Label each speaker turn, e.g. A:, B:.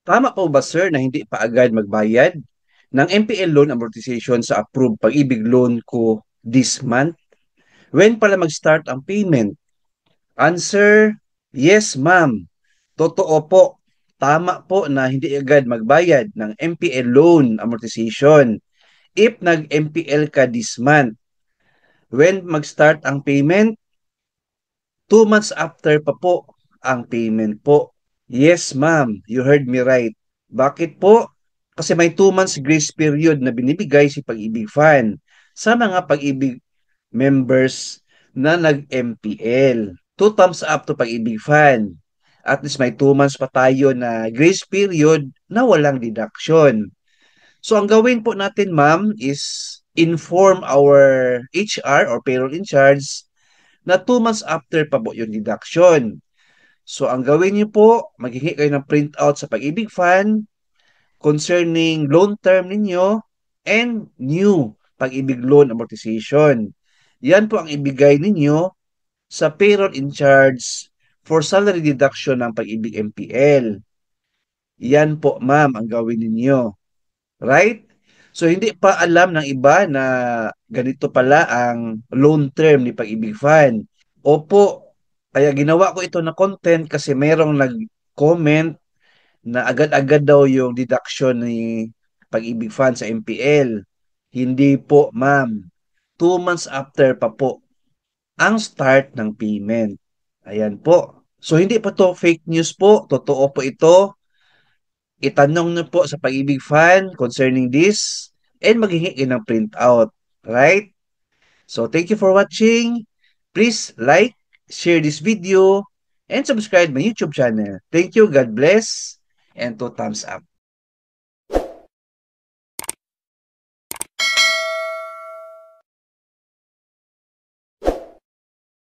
A: Tama po ba sir na hindi pa agad magbayad ng MPL loan amortization sa approved pag-ibig loan ko this month? When pala mag-start ang payment? Answer, yes ma'am. Totoo po. Tama po na hindi agad magbayad ng MPL loan amortization if nag-MPL ka this month. When mag-start ang payment? 2 months after pa po ang payment po. Yes, ma'am. You heard me right. Bakit po? Kasi may 2 months grace period na binibigay si Pag-ibig Fund sa mga Pag-ibig members na nag-MPL. Two thumbs up to Pag-ibig Fund. At least may 2 months pa tayo na grace period na walang deduction. So ang gawin po natin ma'am is inform our HR or payroll in charge na 2 months after pa po yung deduction. So, ang gawin niyo po, maghingi kayo ng printout sa Pag-ibig Fund concerning loan term ninyo and new Pag-ibig Loan Amortization. Yan po ang ibigay ninyo sa payroll in charge for salary deduction ng Pag-ibig MPL. Yan po, ma'am, ang gawin ninyo. Right? So, hindi pa alam ng iba na ganito pala ang loan term ni Pag-ibig Fund. Opo, kaya ginawa ko ito na content kasi merong nag-comment na agad-agad daw yung deduction ni Pag-ibig Fund sa MPL. Hindi po, ma'am. 2 months after pa po ang start ng payment. Ayan po. So, hindi pa to fake news po. Totoo po ito. Itanong niyo po sa Pag-ibig Fund concerning this and maghingi kayo ng printout. Right? So, thank you for watching. Please like, share this video, and subscribe my YouTube channel. Thank you, God bless, and 2 thumbs up.